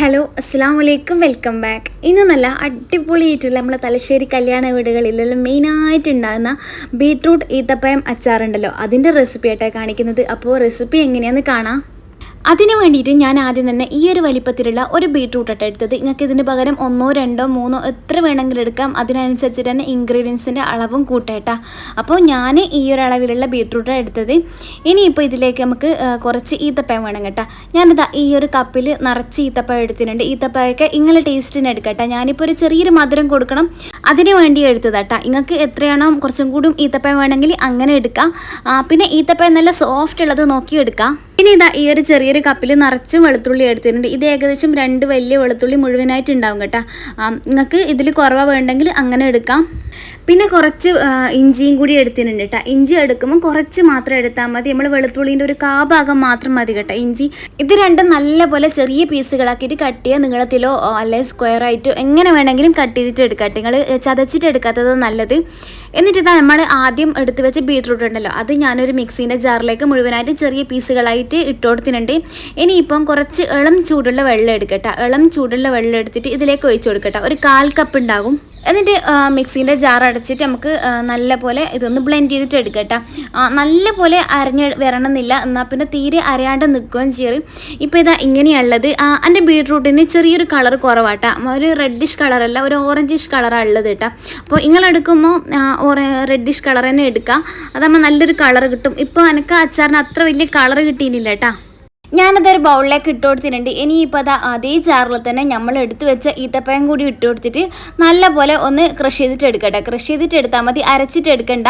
Hello അസ്സാം വലൈക്കും welcome back. ഇന്ന് നല്ല അടിപൊളിയായിട്ടുള്ള നമ്മളെ തലശ്ശേരി കല്യാണ വീടുകളിലെല്ലാം മെയിനായിട്ടുണ്ടാകുന്ന ബീട്രൂട്ട് ഈത്തപ്പഴം അച്ചാറുണ്ടല്ലോ, അതിൻ്റെ റെസിപ്പി ആയിട്ടാണ് കാണിക്കുന്നത്. അപ്പോൾ റെസിപ്പി എങ്ങനെയാണെന്ന് കാണാം. അതിന് വേണ്ടിയിട്ട് ഞാൻ ആദ്യം തന്നെ ഈ ഒരു വലിപ്പത്തിലുള്ള ഒരു ബീട്രൂട്ടാണ് എടുത്തത്. നിങ്ങൾക്ക് ഇതിന് പകരം 1, 2, 3 എത്ര വേണമെങ്കിലും എടുക്കാം. അതിനനുസരിച്ച് തന്നെ ഇൻഗ്രീഡിയൻസിൻ്റെ അളവും കൂട്ടേട്ടാ. അപ്പോൾ ഞാൻ ഈ ഒരു അളവിലുള്ള ബീട്രൂട്ടാണ് എടുത്തത്. ഇനിയിപ്പോൾ ഇതിലേക്ക് നമുക്ക് കുറച്ച് ഈത്തപ്പഴം വേണം കേട്ടോ. ഞാനിതാ ഈ ഒരു കപ്പിൽ നിറച്ച് ഈത്തപ്പഴം എടുത്തിട്ടുണ്ട്. ഈത്തപ്പഴമൊക്കെ ഇങ്ങനെ ടേസ്റ്റിന് എടുക്കട്ടെ. ഞാനിപ്പോൾ ഒരു ചെറിയൊരു മധുരം കൊടുക്കണം, അതിന് വേണ്ടി എടുത്തതാട്ടാ. നിങ്ങൾക്ക് എത്രയാണോ കുറച്ചും കൂടി ഈത്തപ്പഴം വേണമെങ്കിൽ അങ്ങനെ എടുക്കാം. പിന്നെ ഈത്തപ്പഴം നല്ല സോഫ്റ്റ് ഉള്ളത് നോക്കി എടുക്കാം. ഇനി ഇതാ ഈ ഒരു ചെറിയൊരു കപ്പിൽ നിറച്ചും വെളുത്തുള്ളി എടുത്തിട്ടുണ്ട്. ഇത് ഏകദേശം 2 വലിയ വെളുത്തുള്ളി മുഴുവനായിട്ട് ഉണ്ടാവും കേട്ടോ. നിങ്ങൾക്ക് ഇതിൽ കുറവ് വേണ്ടെങ്കിൽ അങ്ങനെ എടുക്കാം. പിന്നെ കുറച്ച് ഇഞ്ചിയും കൂടി എടുത്തിട്ടുണ്ട് കേട്ടോ. ഇഞ്ചി എടുക്കുമ്പോൾ കുറച്ച് മാത്രം എടുത്താൽ മതി. നമ്മൾ വെളുത്തുള്ളീൻ്റെ ഒരു ഭാഗം മാത്രം മതി കേട്ടോ ഇഞ്ചി. ഇത് രണ്ടും നല്ലപോലെ ചെറിയ പീസുകളാക്കിയിട്ട് കട്ട് ചെയ്യുക. നീളത്തിലോ അല്ലെങ്കിൽ സ്ക്വയർ ആയിട്ടോ എങ്ങനെ വേണമെങ്കിലും കട്ട് ചെയ്തിട്ട് എടുക്കട്ടെ. നിങ്ങൾ ചതച്ചിട്ട് എടുക്കാത്തത് നല്ലത്. എന്നിട്ട് ഇതാ നമ്മൾ ആദ്യം എടുത്ത് വെച്ച ബീട്രൂട്ട് ഉണ്ടല്ലോ, അത് ഞാനൊരു മിക്സീൻ്റെ ജാറിലേക്ക് മുഴുവനായിട്ട് ചെറിയ പീസുകളായിട്ട് ഇട്ട് കൊടുത്തിട്ടുണ്ട്. ഇനിയിപ്പം കുറച്ച് ഇളം ചൂടുള്ള വെള്ളം എടുക്കട്ടെ. ഇളം ചൂടുള്ള വെള്ളം എടുത്തിട്ട് ഇതിലേക്ക് ഒഴിച്ച് കൊടുക്കട്ടെ. ഒരു 1/4 കപ്പ് ഉണ്ടാകും. എന്നിട്ട് മിക്സീൻ്റെ ജാർ അടച്ചിട്ട് നമുക്ക് നല്ല പോലെ ഇതൊന്ന് ബ്ലെൻഡ് ചെയ്തിട്ട് എടുക്കട്ടെ. നല്ല പോലെ അരഞ്ഞ് വരണമെന്നില്ല, എന്നാൽ പിന്നെ തീരെ അരയാണ്ട് നിൽക്കുകയും ചെയ്യും. ഇപ്പോൾ ഇതാ ഇങ്ങനെയുള്ളത്. എൻ്റെ ബീട്രൂട്ടിന് ചെറിയൊരു കളർ കുറവാട്ടാ. ഒരു റെഡിഷ് കളറല്ല, ഒരു ഓറഞ്ചിഷ് കളറാണ് ഉള്ളത് കേട്ടോ. അപ്പോൾ നിങ്ങളെടുക്കുമ്പോൾ റെഡിഷ് കളർ തന്നെ എടുക്കുക. അതാകുമ്പോൾ നല്ലൊരു കളർ കിട്ടും. ഇപ്പോൾ എനിക്ക് അച്ചാറിന് അത്ര വലിയ കളർ കിട്ടിയില്ല കേട്ടോ. ഞാനതൊരു ബൗളിലേക്ക് ഇട്ട് കൊടുത്തിട്ടുണ്ട്. ഇനിയിപ്പോൾ അതേ ജാറിൽ തന്നെ നമ്മൾ എടുത്ത് വെച്ച ഈത്തപ്പഴം കൂടി ഇട്ട് കൊടുത്തിട്ട് നല്ലപോലെ ഒന്ന് ക്രഷ് ചെയ്തിട്ട് എടുക്കട്ടെ. ക്രഷ് ചെയ്തിട്ട് എടുത്താൽ മതി, അരച്ചിട്ട് എടുക്കണ്ട.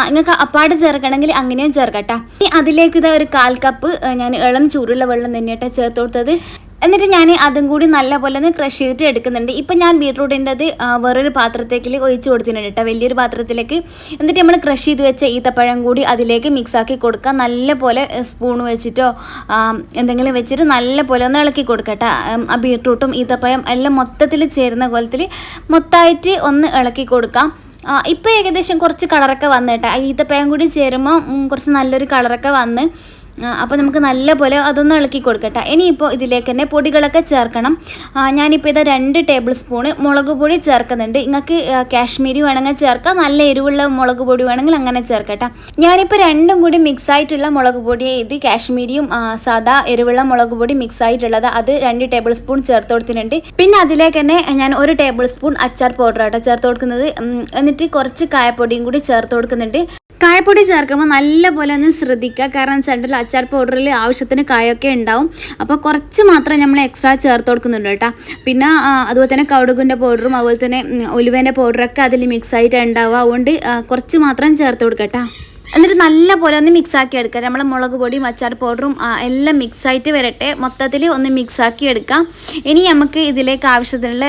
നിങ്ങൾക്ക് അപ്പാട് ചേർക്കണമെങ്കിൽ അങ്ങനെയും ചേർക്കട്ടെ. ഇനി അതിലേക്ക് ഒരു 1/4 കപ്പ് ഞാൻ ഇളം ചൂടുള്ള വെള്ളം തന്നെയായിട്ടാണ് ചേർത്ത് കൊടുത്തത്. എന്നിട്ട് ഞാൻ അതും കൂടി നല്ലപോലെ ഒന്ന് ക്രഷ് ചെയ്തിട്ട് എടുക്കുന്നുണ്ട്. ഇപ്പം ഞാൻ ബീട്രൂട്ടിൻ്റെ അത് വേറൊരു പാത്രത്തേക്ക് ഒഴിച്ച് കൊടുത്തിട്ടുണ്ട് കേട്ടോ, വലിയൊരു പാത്രത്തിലേക്ക്. എന്നിട്ട് നമ്മൾ ക്രഷ് ചെയ്ത് വെച്ച ഈത്തപ്പഴം കൂടി അതിലേക്ക് മിക്സാക്കി കൊടുക്കുക. നല്ലപോലെ സ്പൂൺ വെച്ചിട്ടോ എന്തെങ്കിലും വെച്ചിട്ട് നല്ലപോലെ ഒന്ന് ഇളക്കി കൊടുക്കട്ടെ. ആ ബീട്രൂട്ടും ഈത്തപ്പഴം എല്ലാം മൊത്തത്തിൽ ചേരുന്ന കോലത്തിൽ മൊത്തമായിട്ട് ഒന്ന് ഇളക്കി കൊടുക്കാം. ഇപ്പോൾ ഏകദേശം കുറച്ച് കളറൊക്കെ വന്നു കേട്ടോ. ഈത്തപ്പഴം കൂടി ചേരുമ്പോൾ കുറച്ച് നല്ലൊരു കളറൊക്കെ വന്ന്. അപ്പോൾ നമുക്ക് നല്ലപോലെ അതൊന്ന് ഇളക്കി കൊടുക്കട്ടെ. ഇനിയിപ്പോൾ ഇതിലേക്ക് തന്നെ പൊടികളൊക്കെ ചേർക്കണം. ഞാനിപ്പോൾ 2 ടേബിൾ സ്പൂണ് മുളക് പൊടി ചേർക്കുന്നുണ്ട്. നിങ്ങൾക്ക് കാശ്മീരി വേണമെങ്കിൽ ചേർക്കാം, നല്ല എരിവുള്ള മുളക് പൊടി വേണമെങ്കിൽ അങ്ങനെ ചേർക്കട്ടെ. ഞാനിപ്പോൾ രണ്ടും കൂടി മിക്സ് ആയിട്ടുള്ള മുളക് പൊടി, ഇത് കാശ്മീരിയും സാദാ എരിവുള്ള മുളക് പൊടി മിക്സ് ആയിട്ടുള്ളത്, അത് 2 ടേബിൾ സ്പൂൺ ചേർത്ത് കൊടുത്തിട്ടുണ്ട്. പിന്നെ അതിലേക്ക് തന്നെ ഞാൻ 1 ടേബിൾ സ്പൂൺ അച്ചാർ പൗഡർ ആട്ടോ ചേർത്ത് കൊടുക്കുന്നത്. എന്നിട്ട് കുറച്ച് കായപ്പൊടിയും കൂടി ചേർത്ത് കൊടുക്കുന്നുണ്ട്. കായപ്പൊടി ചേർക്കുമ്പോൾ നല്ലപോലെ ഒന്ന് ശ്രദ്ധിക്കുക, കാരണം സെൻട്രൽ അച്ചാർ പൗഡറിൽ ആവശ്യത്തിന് കായൊക്കെ ഉണ്ടാവും. അപ്പോൾ കുറച്ച് മാത്രം നമ്മൾ എക്സ്ട്രാ ചേർത്ത് കൊടുക്കുന്നുണ്ട് കേട്ടോ. പിന്നെ അതുപോലെ തന്നെ കടുകിൻ്റെ പൗഡറും അതുപോലെ തന്നെ ഉലുവേൻ്റെ പൗഡറൊക്കെ അതിൽ മിക്സ് ആയിട്ട് ഉണ്ടാവുക. അതുകൊണ്ട് കുറച്ച് മാത്രം ചേർത്ത് കൊടുക്കട്ടോ. എന്നിട്ട് നല്ലപോലെ ഒന്ന് മിക്സാക്കി എടുക്കുക. നമ്മൾ മുളക് പൊടിയും അച്ചാർ പൗഡറും എല്ലാം മിക്സായിട്ട് വരട്ടെ. മൊത്തത്തിൽ ഒന്ന് മിക്സാക്കി എടുക്കാം. ഇനി നമുക്ക് ഇതിലേക്ക് ആവശ്യത്തിനുള്ള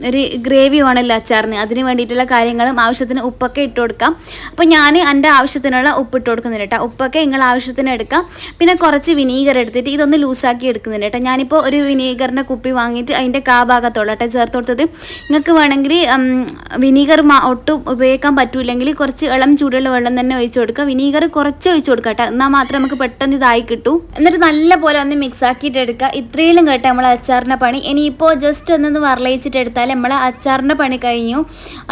ഒരു ഗ്രേവി വേണമല്ലോ അച്ചാറിന്, അതിന് വേണ്ടിയിട്ടുള്ള കാര്യങ്ങളും ആവശ്യത്തിന് ഉപ്പൊക്കെ ഇട്ട് കൊടുക്കാം. അപ്പോൾ ഞാൻ എൻ്റെ ആവശ്യത്തിനുള്ള ഉപ്പ് ഇട്ട് കൊടുക്കുന്നുണ്ട് കേട്ടോ. ഉപ്പൊക്കെ നിങ്ങൾ ആവശ്യത്തിന് എടുക്കാം. പിന്നെ കുറച്ച് വിനീഗർ എടുത്തിട്ട് ഇതൊന്ന് ലൂസാക്കി എടുക്കുന്നുണ്ട് കേട്ടോ. ഞാനിപ്പോൾ ഒരു വിനീഗറിൻ്റെ കുപ്പി വാങ്ങിയിട്ട് അതിൻ്റെ ഭാഗത്തോളട്ടെ ചേർത്ത് കൊടുത്തത്. നിങ്ങൾക്ക് വേണമെങ്കിൽ വിനീഗർ ഒട്ടും ഉപയോഗിക്കാൻ പറ്റില്ലെങ്കിൽ കുറച്ച് ഇളം ചൂടുള്ള വെള്ളം തന്നെ ഒഴിച്ച് കൊടുക്കുക. വിനീഗർ കുറച്ച് ഒഴിച്ച് കൊടുക്കട്ടെ, എന്നാൽ മാത്രമേ നമുക്ക് പെട്ടെന്ന് ഇതായി കിട്ടൂ. എന്നിട്ട് നല്ല പോലെ ഒന്ന് മിക്സ് ആക്കിയിട്ട് എടുക്കുക. ഇത്രയും കേട്ടോ നമ്മൾ അച്ചാറിൻ്റെ പണി. ഇനിയിപ്പോൾ ജസ്റ്റ് ഒന്ന് വറലയിച്ചിട്ട് എടുത്താൽ നമ്മൾ അച്ചാറിൻ്റെ പണി കഴിഞ്ഞു.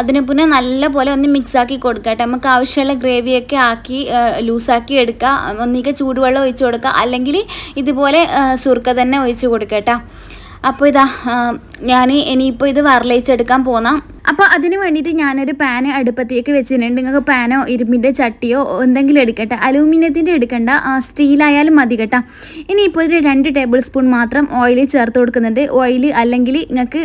അതിന് പിന്നെ നല്ല പോലെ ഒന്ന് മിക്സ് ആക്കി കൊടുക്കട്ടെ. നമുക്ക് ആവശ്യമുള്ള ഗ്രേവിയൊക്കെ ആക്കി ലൂസാക്കി എടുക്കുക. ഒന്നിക്ക് ചൂടുവെള്ളം ഒഴിച്ച് കൊടുക്കുക, അല്ലെങ്കിൽ ഇതുപോലെ സുർക്ക തന്നെ ഒഴിച്ച് കൊടുക്കട്ടെ. അപ്പോൾ ഇതാ ഞാൻ ഇനിയിപ്പോൾ ഇത് വറലയിച്ചെടുക്കാൻ പോന്നാം. അപ്പോൾ അതിന് വേണ്ടിയിട്ട് ഞാനൊരു പാന് അടുപ്പത്തേക്ക് വെച്ചിട്ടുണ്ട്. നിങ്ങൾക്ക് പാനോ ഇരുമ്പിൻ്റെ ചട്ടിയോ എന്തെങ്കിലും എടുക്കട്ടെ. അലൂമിനിയത്തിൻ്റെ എടുക്കണ്ട, സ്റ്റീലായാലും മതി കേട്ടോ. ഇനിയിപ്പോൾ ഒരു 2 ടേബിൾ സ്പൂൺ മാത്രം ഓയിൽ ചേർത്ത് കൊടുക്കുന്നുണ്ട്. ഓയിൽ അല്ലെങ്കിൽ നിങ്ങൾക്ക്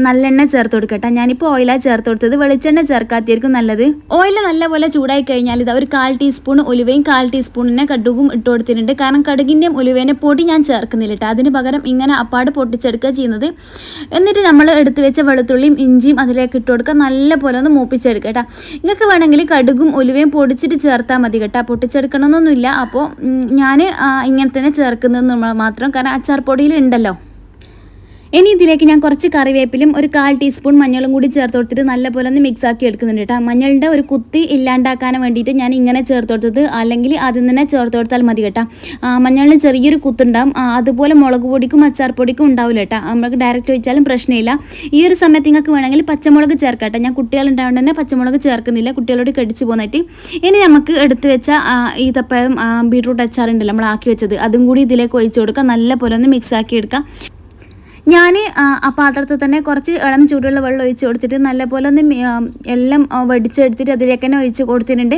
നല്ലെണ്ണ ചേർത്ത് കൊടുക്കട്ടെ. ഞാനിപ്പോൾ ഓയിലാണ് ചേർത്ത് കൊടുത്തത്, വെളിച്ചെണ്ണ ചേർക്കാത്തായിരിക്കും നല്ലത്. ഓയിൽ നല്ലപോലെ ചൂടായി കഴിഞ്ഞാൽ ഇതാ ഒരു 1/4 ടീസ്പൂൺ ഉലുവയും 1/4 ടീസ്പൂണിനെ കടുകും ഇട്ട് കൊടുത്തിട്ടുണ്ട്. കാരണം കടുകിൻ്റെയും ഉലുവേൻ്റെ പൊടി ഞാൻ ചേർക്കുന്നില്ല കേട്ടോ. അതിന് പകരം ഇങ്ങനെ അപ്പാട് പൊട്ടിച്ചെടുക്കുക ചെയ്യുന്നത്. എന്നിട്ട് നമ്മൾ എടുത്ത് വെച്ച വെളുത്തുള്ളിയും ഇഞ്ചിയും അതിലേക്ക് ഇട്ട് കൊടുക്കുക. നല്ല പോലെ ഒന്ന് മൂപ്പിച്ചെടുക്കുക കേട്ടോ. നിങ്ങൾക്ക് വേണമെങ്കിൽ കടുകും ഉലുവയും പൊടിച്ചിട്ട് ചേർത്താൽ മതി കേട്ടോ. പൊട്ടിച്ചെടുക്കണമെന്നൊന്നുമില്ല. അപ്പോൾ ഞാൻ ഇങ്ങനെ തന്നെ ചേർക്കുന്നത് മാത്രം, കാരണം അച്ചാർ പൊടിയിൽ ഉണ്ടല്ലോ. ഇനി ഇതിലേക്ക് ഞാൻ കുറച്ച് കറിവേപ്പിലും ഒരു 1/4 ടീസ്പൂൺ മഞ്ഞളും കൂടി ചേർത്ത് കൊടുത്തിട്ട് നല്ലപോലെ ഒന്ന് മിക്സ് ആക്കി എടുക്കുന്നുണ്ട് കേട്ടോ. മഞ്ഞളുടെ ഒരു കുത്തി ഇല്ലാണ്ടാക്കാൻ വേണ്ടിയിട്ട് ഞാൻ ഇങ്ങനെ ചേർത്ത് കൊടുത്തത്, അല്ലെങ്കിൽ ആദ്യം തന്നെ ചേർത്ത് കൊടുത്താൽ മതി കേട്ടോ. മഞ്ഞളിന് ചെറിയൊരു കുത്തുണ്ടാവും. അതുപോലെ മുളക് പൊടിക്കും അച്ചാർ പൊടിക്കും ഉണ്ടാവില്ല കേട്ടോ. നമുക്ക് ഡയറക്റ്റ് വെച്ചാലും പ്രശ്നമില്ല. ഈ ഒരു സമയത്ത് നിങ്ങൾക്ക് വേണമെങ്കിൽ പച്ചമുളക് ചേർക്കാം കേട്ടോ. ഞാൻ കുട്ടികളുണ്ടാവുകൊണ്ട് തന്നെ പച്ചമുളക് ചേർക്കുന്നില്ല, കുട്ടികളോട് കടിച്ച് പോകുന്നിട്ട്. ഇനി നമുക്ക് എടുത്ത് വെച്ച ഈത്തപ്പഴം ബീട്രൂട്ട് അച്ചാർ ഉണ്ടല്ലോ നമ്മൾ ആക്കി വെച്ചത്, അതും കൂടി ഇതിലേക്ക് ഒഴിച്ച് കൊടുക്കുക. നല്ലപോലെ ഒന്ന് മിക്സ് ആക്കി എടുക്കാം. ഞാൻ ആ പാത്രത്തിൽ തന്നെ കുറച്ച് ഇളം ചൂടുള്ള വെള്ളം ഒഴിച്ച് കൊടുത്തിട്ട് നല്ലപോലെ ഒന്ന് എല്ലാം വടിച്ചെടുത്തിട്ട് അതിലേക്ക് തന്നെ ഒഴിച്ച് കൊടുത്തിട്ടുണ്ട്.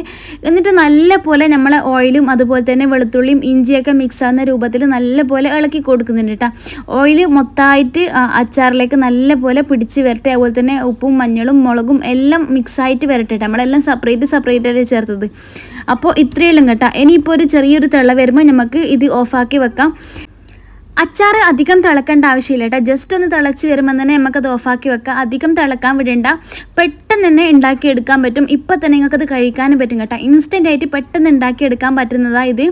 എന്നിട്ട് നല്ലപോലെ നമ്മൾ ഓയിലും അതുപോലെ തന്നെ വെളുത്തുള്ളിയും ഇഞ്ചിയൊക്കെ മിക്സ് ആകുന്ന രൂപത്തിൽ നല്ലപോലെ ഇളക്കി കൊടുക്കുന്നുണ്ട് കേട്ടോ. ഓയിൽ മൊത്തമായിട്ട് അച്ചാറിലേക്ക് നല്ലപോലെ പിടിച്ച് വരട്ടെ. അതുപോലെ തന്നെ ഉപ്പും മഞ്ഞളും മുളകും എല്ലാം മിക്സായിട്ട് വരട്ടെ. നമ്മളെല്ലാം സെപ്പറേറ്റ് ചേർത്തത്. അപ്പോൾ ഇത്രയേ ഉള്ളൂ കേട്ടോ. ഇനിയിപ്പോൾ ഒരു ചെറിയൊരു തിള വരുമ്പോൾ നമുക്ക് ഇത് ഓഫാക്കി വെക്കാം. അച്ചാർ അധികം തിളക്കേണ്ട ആവശ്യമില്ല കേട്ടോ. ജസ്റ്റ് ഒന്ന് തിളച്ച് വരുമ്പോൾ തന്നെ നമുക്കത് ഓഫാക്കി വെക്കാം. അധികം തിളക്കാൻ വിടേണ്ട. പെട്ടെന്ന് തന്നെ ഉണ്ടാക്കിയെടുക്കാൻ പറ്റും. ഇപ്പം തന്നെ നിങ്ങൾക്കത് കഴിക്കാനും പറ്റും കേട്ടോ. ഇൻസ്റ്റൻ്റ് ആയിട്ട് പെട്ടെന്ന് ഉണ്ടാക്കിയെടുക്കാൻ പറ്റുന്നതാണ് ഇത്.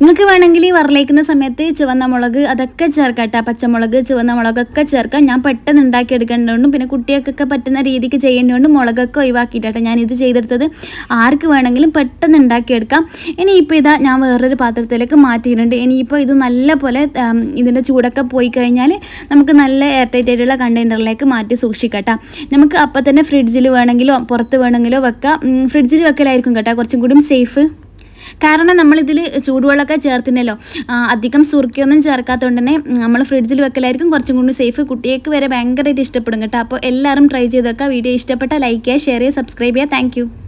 നിങ്ങൾക്ക് വേണമെങ്കിൽ വറലേക്കുന്ന സമയത്ത് ചുവന്ന മുളക് അതൊക്കെ ചേർക്കാം കേട്ടോ. പച്ചമുളക് ചുവന്ന മുളകൊക്കെ ചേർക്കാം. ഞാൻ പെട്ടെന്ന് ഉണ്ടാക്കിയെടുക്കേണ്ടതുകൊണ്ടും പിന്നെ കുട്ടികൾക്കൊക്കെ പറ്റുന്ന രീതിക്ക് ചെയ്യേണ്ടതുകൊണ്ടും മുളകൊക്കെ ഒഴിവാക്കിയിട്ടാണ് ഞാനിത് ചെയ്തെടുത്തത്. ആർക്ക് വേണമെങ്കിലും പെട്ടെന്ന് ഉണ്ടാക്കിയെടുക്കാം. ഇനിയിപ്പോൾ ഇതാ ഞാൻ വേറൊരു പാത്രത്തിലേക്ക് മാറ്റിയിട്ടുണ്ട്. ഇനിയിപ്പോൾ ഇത് നല്ല പോലെ ഇതിൻ്റെ ചൂടൊക്കെ പോയി കഴിഞ്ഞാൽ നമുക്ക് നല്ല എയർ ടൈറ്റ് ആയിട്ടുള്ള കണ്ടെയ്നറിലേക്ക് മാറ്റി സൂക്ഷിക്കാം കേട്ടോ. നമുക്ക് അപ്പം തന്നെ ഫ്രിഡ്ജിൽ വേണമെങ്കിലോ പുറത്ത് വേണമെങ്കിലോ വെക്കാം. ഫ്രിഡ്ജിൽ വെക്കലായിരിക്കും കേട്ടോ കുറച്ചും കൂടി സേഫ്. കാരണം നമ്മളിതിൽ ചൂടുവെള്ളമൊക്കെ ചേർത്തിനല്ലോ, അധികം സുറുക്കിയൊന്നും ചേർക്കാത്തതുകൊണ്ട് തന്നെ നമ്മൾ ഫ്രിഡ്ജിൽ വെക്കലായിരിക്കും കുറച്ചും കൂടി സേഫ്. കുട്ടികൾക്ക് വരെ ഭയങ്കരമായിട്ട് ഇഷ്ടപ്പെടും കേട്ടോ. അപ്പോൾ എല്ലാവരും ട്രൈ ചെയ്ത് വെക്കുക. വീഡിയോ ഇഷ്ടപ്പെട്ടാൽ ലൈക്ക് ചെയ്യുക, ഷെയർ ചെയ്യുക, സബ്സ്ക്രൈബ് ചെയ്യുക. താങ്ക്